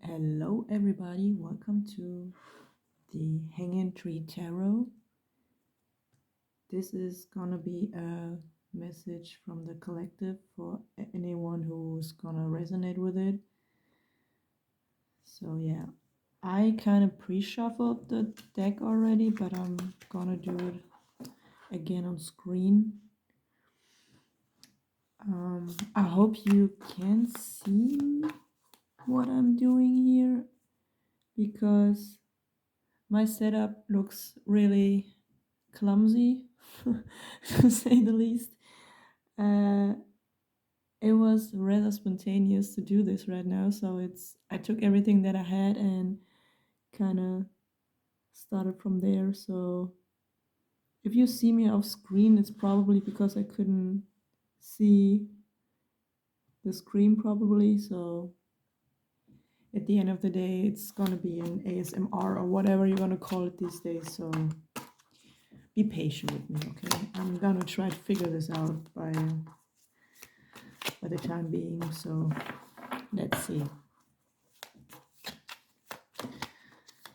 Hello, everybody. Welcome to the Hanging Tree Tarot. This is gonna be a message from the collective for anyone who's gonna resonate with it. So, yeah, I kind of pre shuffled the deck already, but I'm gonna do it again on screen. I hope you can see what I'm doing here because my setup looks really clumsy, to say the least. It was rather spontaneous to do this right now, so I took everything that I had and kind of started from there. So if you see me off screen, it's probably because I couldn't see the screen probably. So at the end of the day, it's gonna be an ASMR or whatever you're gonna call it these days. So be patient with me, okay? I'm gonna try to figure this out by the time being. So let's see.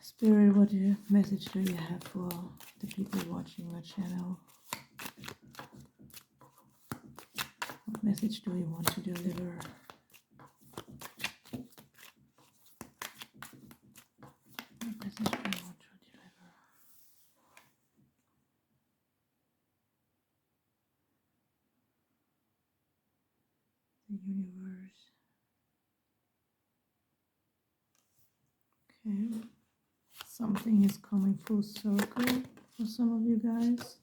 Spirit, what message do you have for the people watching my channel? What message do you want to deliver? What message do you want to deliver? The universe. Okay. Something is coming full circle for some of you guys.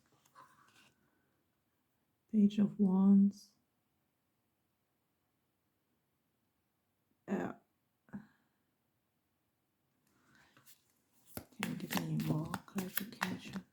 Page of Wands. Can you give me more clarification?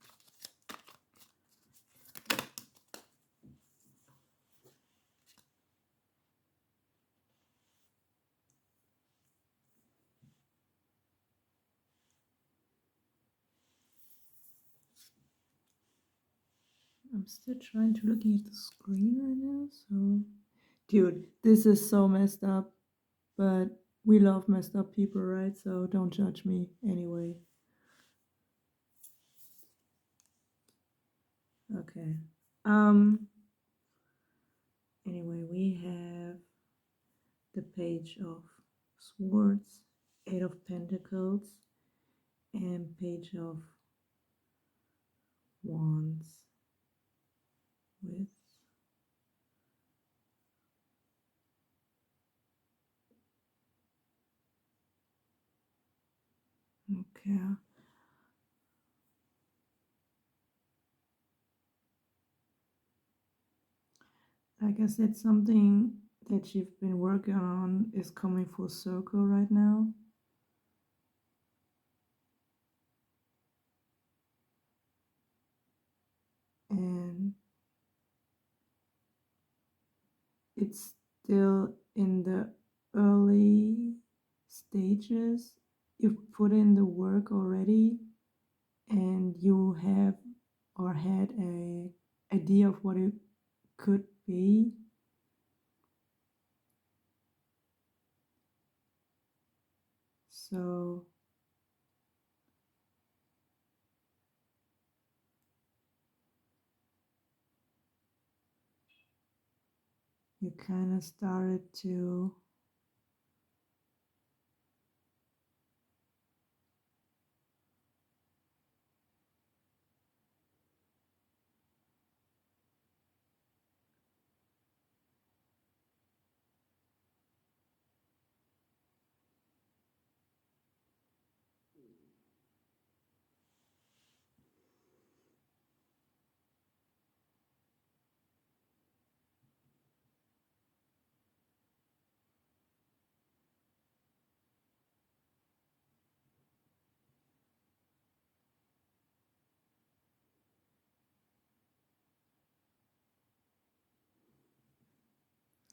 I'm still trying to look at the screen right now, so dude, this is so messed up, but we love messed up people, right? So don't judge me anyway. Okay. Anyway, we have the Page of Swords, Eight of Pentacles, and Page of Wands with okay. I guess that's something that you've been working on is coming full circle right now. And it's still in the early stages. You've put in the work already and you have or had a idea of what it could be. So you kind of started to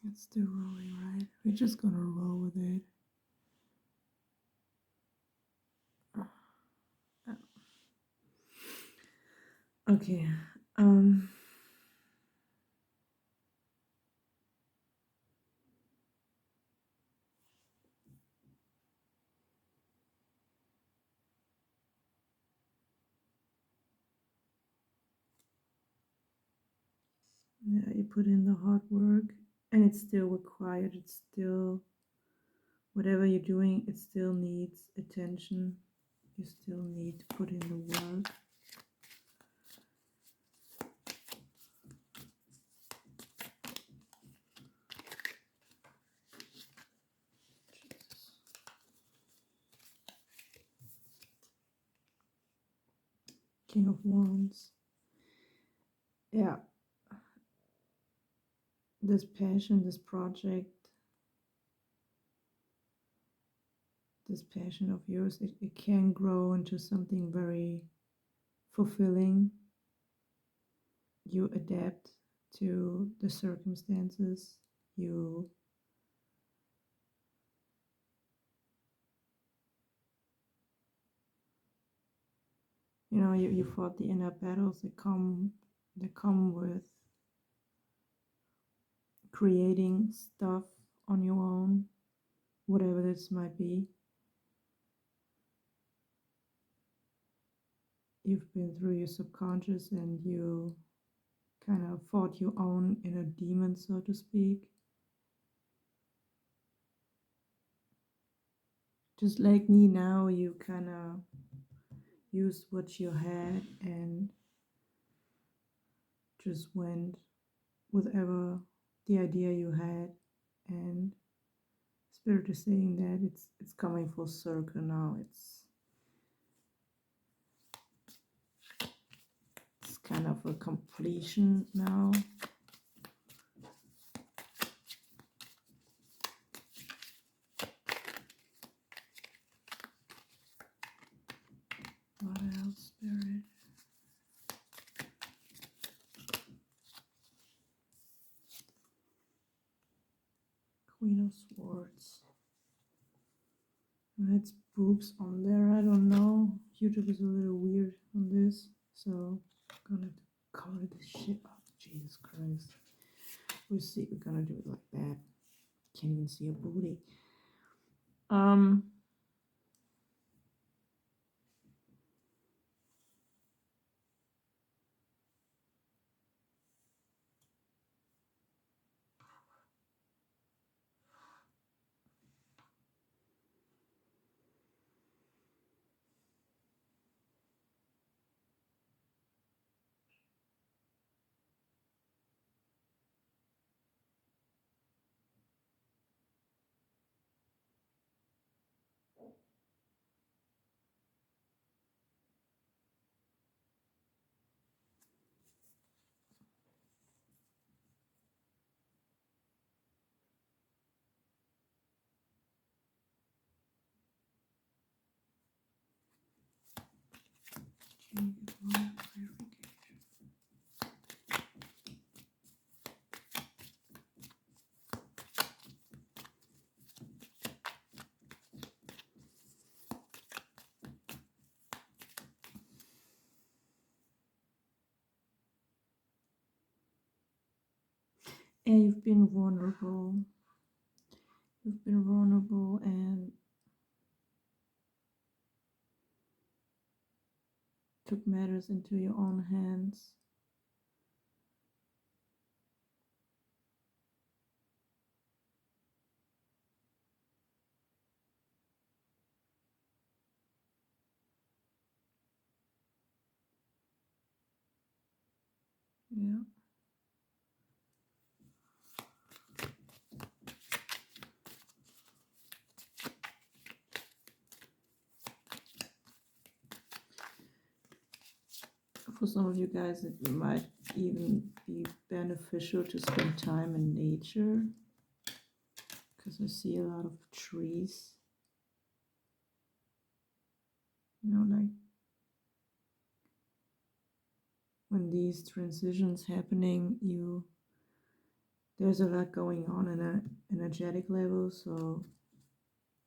it's still rolling, right? We're just gonna roll with it. Okay. Yeah, you put in the hard work and it's still required. It's still, whatever you're doing, it still needs attention. You still need to put in the work. King of Wands. Yeah, this passion, this project, this passion of yours, it can grow into something very fulfilling. You adapt to the circumstances. You fought the inner battles that come with creating stuff on your own, whatever this might be. You've been through your subconscious and you kind of fought your own inner demon, so to speak. Just like me now, you kind of used what you had and just went whatever the idea you had, and spirit is saying that it's coming full circle now. It's kind of a completion now. What else, spirit? Queen of Swords. It's boobs on there. I don't know. YouTube is a little weird on this, so I'm gonna have to cover this shit up. Jesus Christ. We'll see. We're gonna do it like that. Can't even see a booty. Um. Yeah, you've been vulnerable. You've been vulnerable and took matters into your own hands. Yeah. For some of you guys, it might even be beneficial to spend time in nature, because I see a lot of trees. Like when these transitions happening, there's a lot going on in an energetic level, so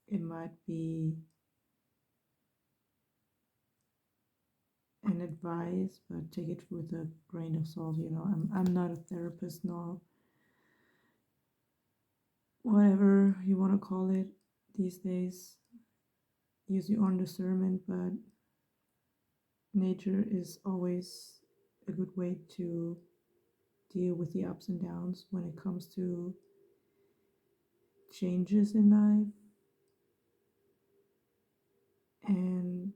it might be an advice, but take it with a grain of salt. I'm not a therapist, nor whatever you want to call it these days. Use your own discernment, but nature is always a good way to deal with the ups and downs when it comes to changes in life. And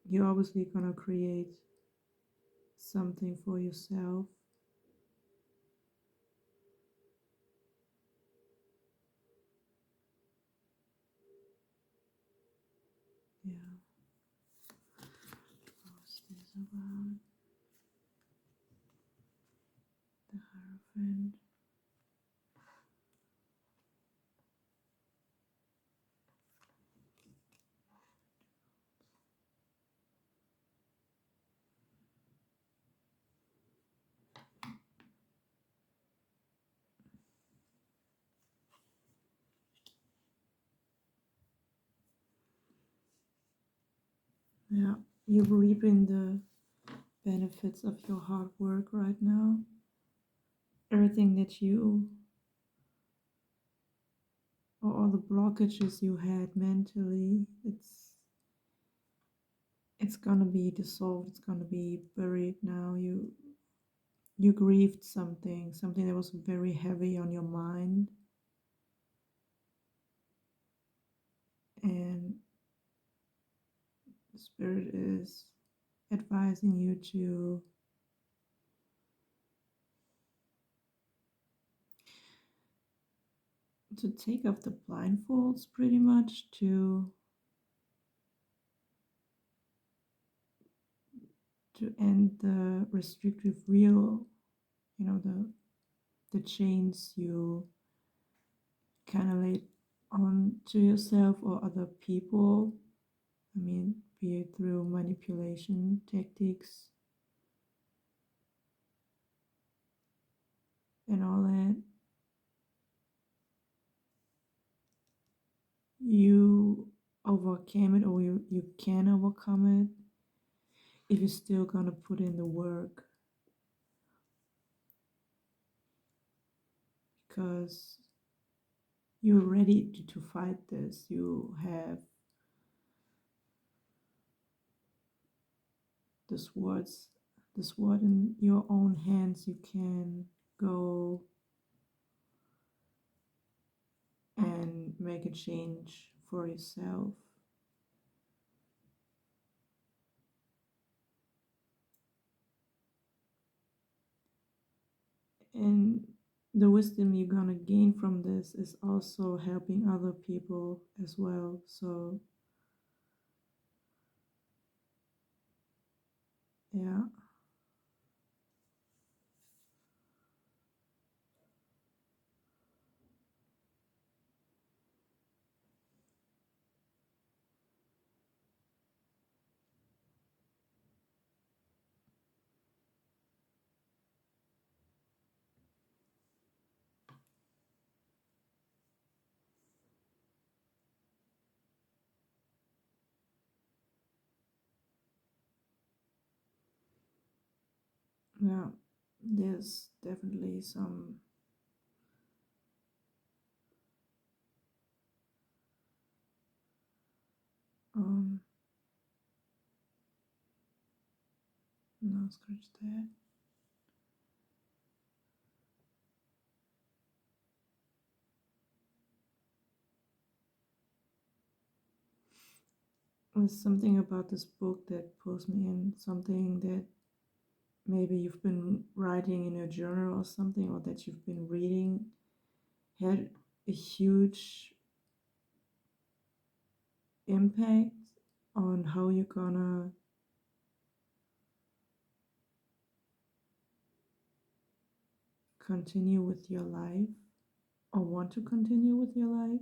you're obviously gonna create something for yourself. Yeah. What's this about? The Hierophant. Yeah. You're reaping the benefits of your hard work right now. Everything that you, or all the blockages you had mentally, it's gonna be dissolved, it's gonna be buried now. You grieved something that was very heavy on your mind, and the spirit is advising you to take off the blindfolds, pretty much, to end the restrictive real, the chains you kind of laid on to yourself or other people. I mean, be it through manipulation tactics and all that. You overcame it, or you can overcome it if you're still gonna put in the work, because you're ready to fight this. You have the swords, the sword in your own hands. You can go and make a change for yourself. And the wisdom you're gonna gain from this is also helping other people as well. So, yeah. Yeah, there's definitely some um no, scratch that. There's something about this book that pulls me in, something that maybe you've been writing in your journal or something, or that you've been reading, had a huge impact on how you're gonna continue with your life or want to continue with your life.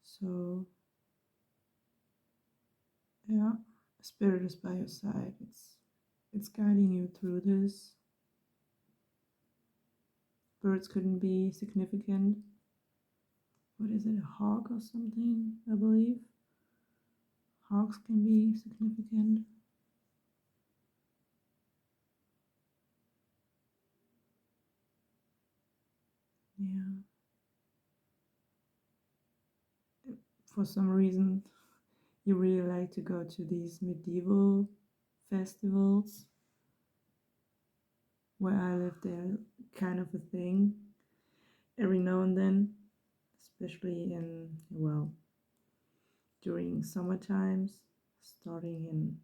So, yeah, spirit is by your side. It's guiding you through this. Birds couldn't be significant. What is it, a hawk or something, I believe? Hawks can be significant. Yeah. For some reason, you really like to go to these medieval festivals where I live. They're kind of a thing every now and then, especially in, well, during summer times, starting in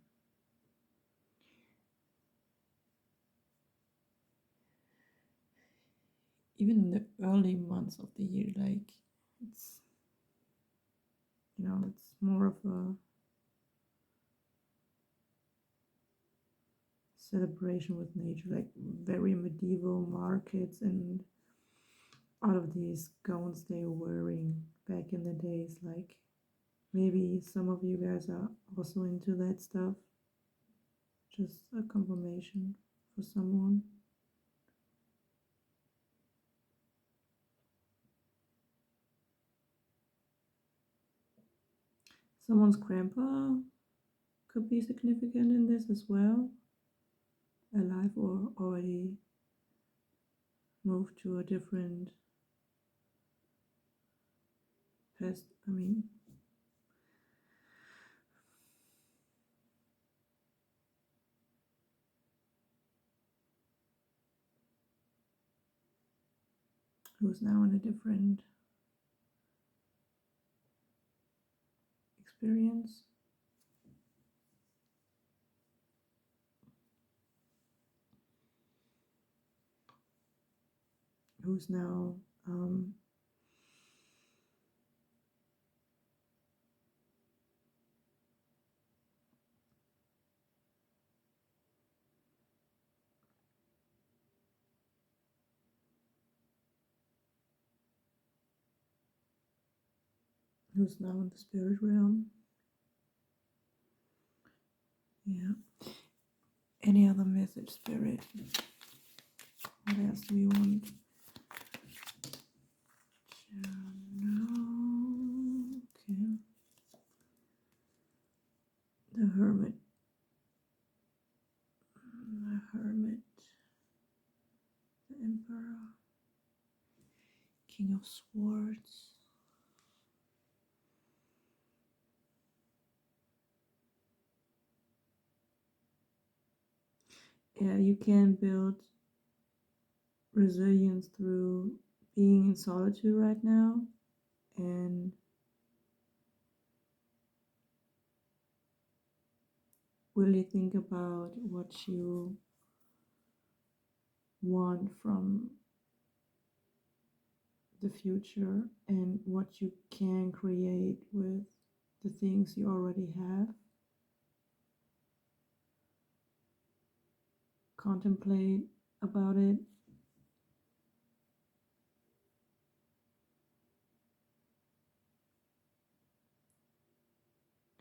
even in the early months of the year. Like, it's, it's more of a celebration with nature, like very medieval markets and all of these gowns they were wearing back in the days. Like, maybe some of you guys are also into that stuff. Just a confirmation for someone. Someone's grandpa could be significant in this as well, alive or already moved to a different past. I mean, who's now in a different experience. Who's now who's now in the spirit realm. Yeah. Any other message, spirit? What else do we want to know? Okay. The Hermit. The Hermit. The Emperor. King of Swords. Yeah, you can build resilience through being in solitude right now and really think about what you want from the future and what you can create with the things you already have. Contemplate about it.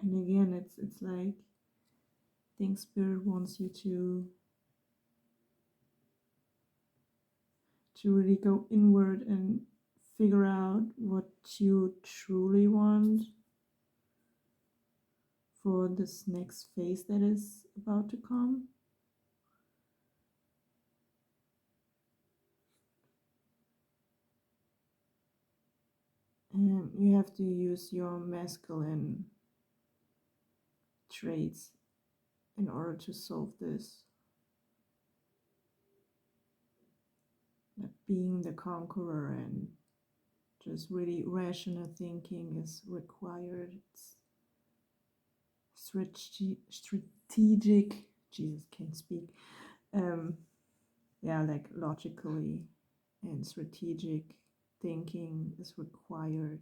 And again, it's like, I think spirit wants you to really go inward and figure out what you truly want for this next phase that is about to come. And you have to use your masculine traits in order to solve this. Like being the conqueror and just really rational thinking is required. It's strategic. Jesus, can't speak. Yeah, like logically and strategic thinking is required.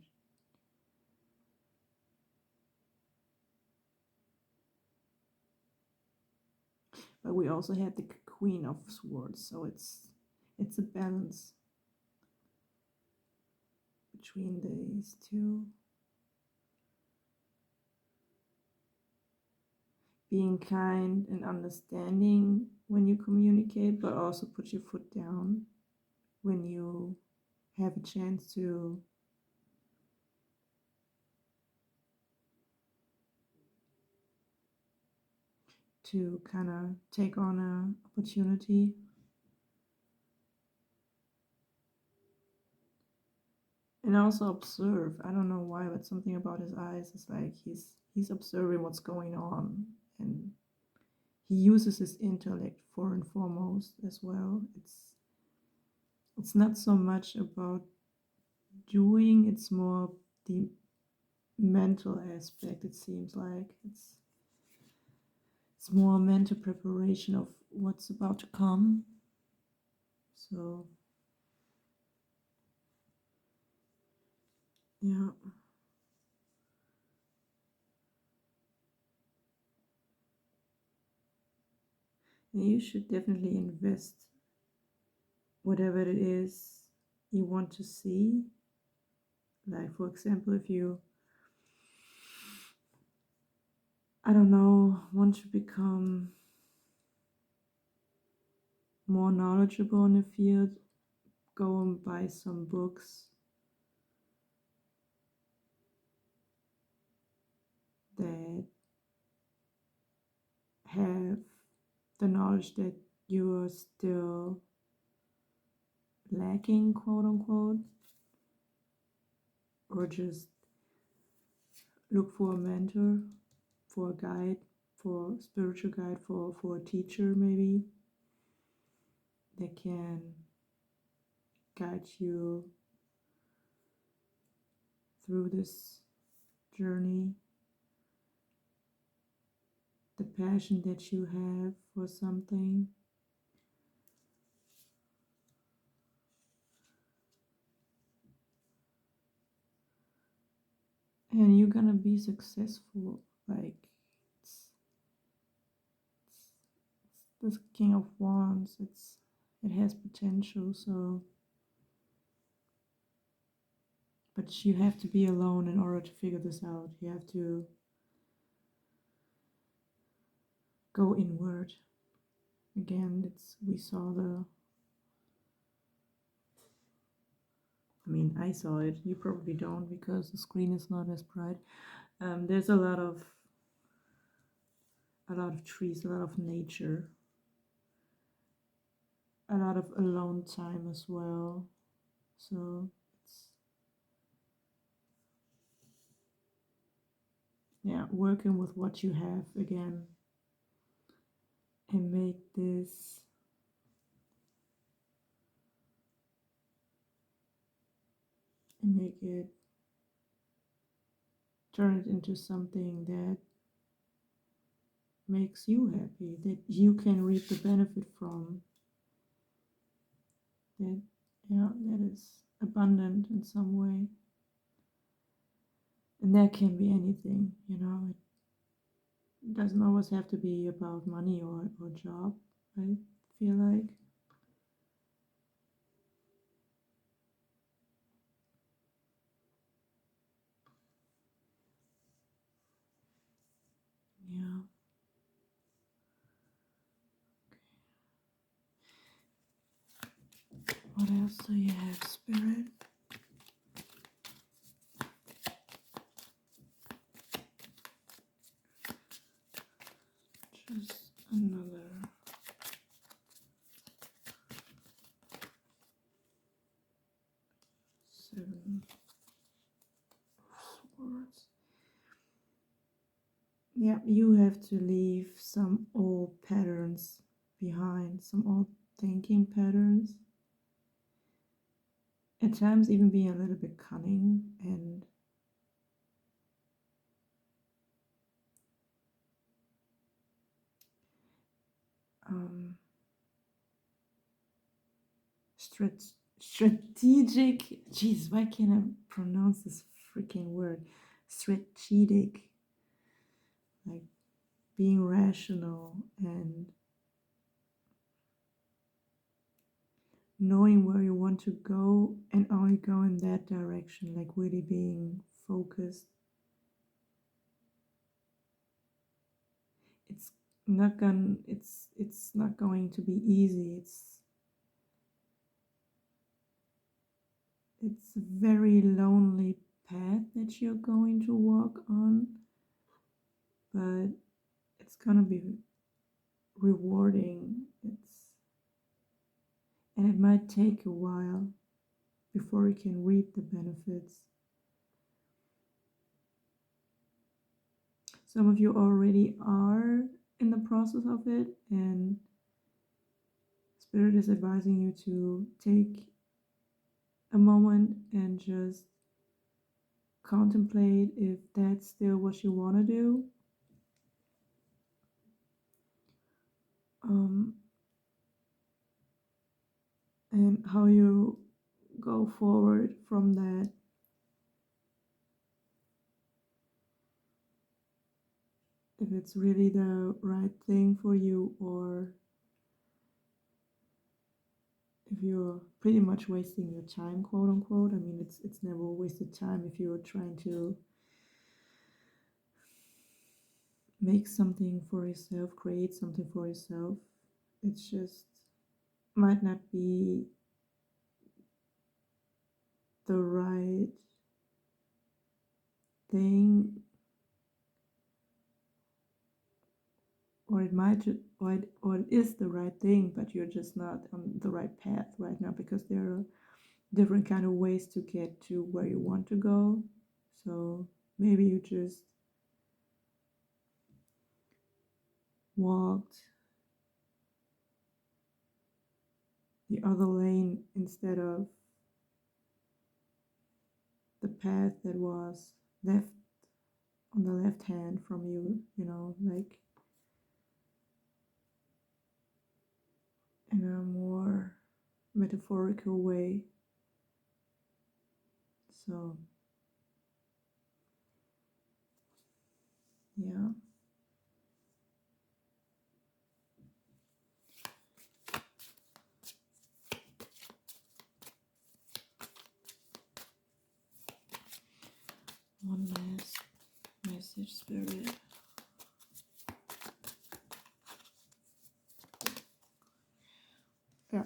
But we also had the Queen of Swords, so it's a balance between these two. Being kind and understanding when you communicate, but also put your foot down when you have a chance to kind of take on an opportunity. And also observe. I don't know why, but something about his eyes is like he's observing what's going on, and he uses his intellect for and foremost as well. It's not so much about doing, it's more the mental aspect. It seems like it's more mental preparation of what's about to come. So yeah. And you should definitely invest whatever it is you want to see. Like, for example, if you, I don't know, want to become more knowledgeable in the field, go and buy some books that have the knowledge that you are still lacking, quote unquote, or just look for a mentor, for a guide, for a spiritual guide, for a teacher maybe that can guide you through this journey, the passion that you have for something. And you're gonna be successful. Like, it's, it's the King of Wands. It has potential. So, but you have to be alone in order to figure this out. You have to go inward. Again, we saw the. I mean, I saw it. You probably don't because the screen is not as bright. There's a lot of trees, a lot of nature, a lot of alone time as well. So it's, yeah, working with what you have again and make it, turn it into something that makes you happy, that you can reap the benefit from, that, yeah, that is abundant in some way. And that can be anything, it doesn't always have to be about money or job, I feel like. Yeah. What else do you have, Spirit? Just another 7 swords. Yeah, you have to leave some old patterns behind, some old thinking patterns. At times, even being a little bit cunning and um, strategic. Jeez, why can't I pronounce this freaking word? Strategic, like being rational and knowing where you want to go and only go in that direction, like really being focused. It's not going to be easy. It's a very lonely path that you're going to walk on, but it's gonna be rewarding. And it might take a while before you can reap the benefits. Some of you already are in the process of it, and Spirit is advising you to take a moment and just contemplate if that's still what you want to do. Um, and how you go forward from that. If it's really the right thing for you, or if you're pretty much wasting your time, quote unquote. I mean, it's never wasted time if you're trying to make something for yourself, create something for yourself. It's just might not be the right thing, or it might or it is the right thing, but you're just not on the right path right now, because there are different kind of ways to get to where you want to go. So maybe you just walked the other lane instead of the path that was left on the left hand from you, like in a more metaphorical way. So, yeah. One last message, Spirit. Yeah.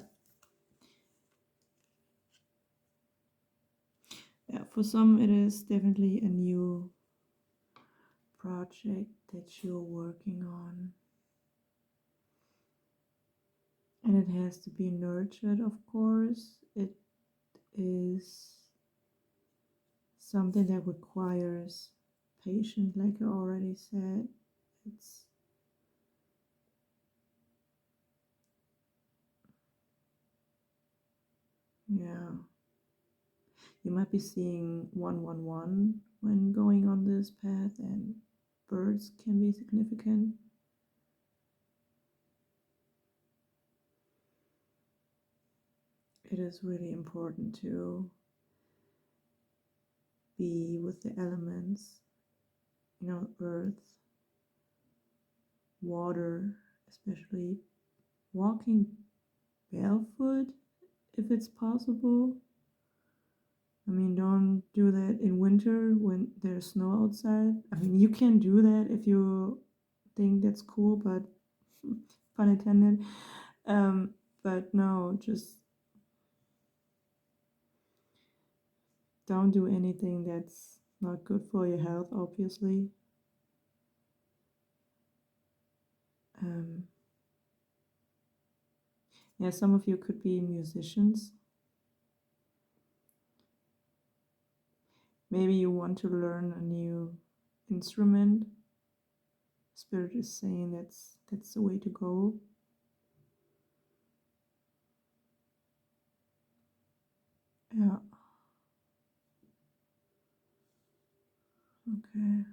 Yeah, for some, it is definitely a new project that you're working on. And it has to be nurtured, of course. It is something that requires patience, like I already said. It's yeah. You might be seeing 111 when going on this path, and birds can be significant. It is really important to be with the elements, earth, water, especially walking barefoot if it's possible. I mean, don't do that in winter when there's snow outside. I mean, you can do that if you think that's cool, but pun intended. But no, just don't do anything that's not good for your health, obviously. Um, yeah, some of you could be musicians. Maybe you want to learn a new instrument. Spirit is saying that's the way to go. Yeah. Okay.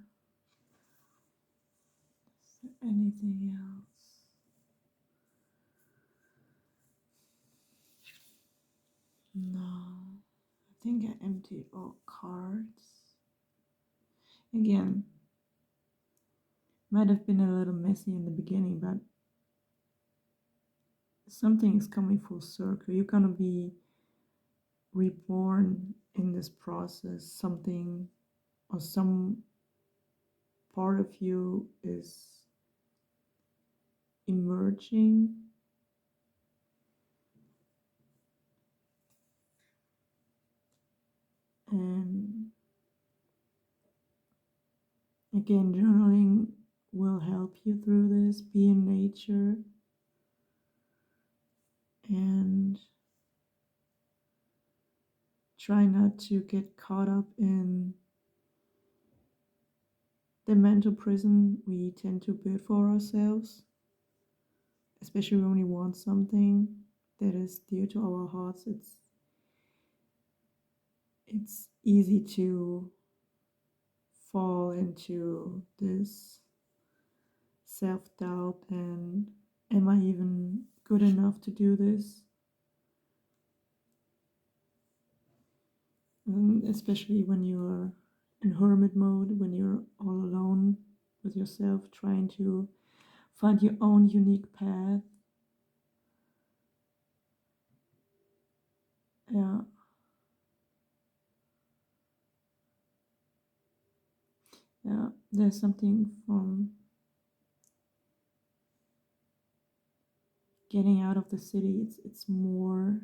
Is there anything else? No. I think I emptied all cards. Again, might have been a little messy in the beginning, but something is coming full circle. You're gonna be reborn in this process. Something or some part of you is emerging, and again, journaling will help you through this. Be in nature and try not to get caught up in the mental prison we tend to build for ourselves, especially when we want something that is dear to our hearts. It's easy to fall into this self-doubt and am I even good enough to do this? Especially when you're in hermit mode, when you're all alone with yourself, trying to find your own unique path. Yeah, yeah. There's something from getting out of the city. It's more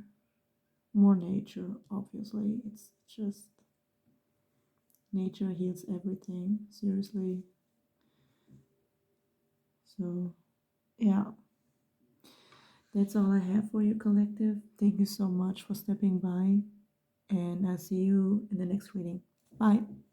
nature. Obviously, it's just nature heals everything. Seriously. So yeah, that's all I have for you, collective. Thank you so much for stepping by, and I'll see you in the next reading. Bye.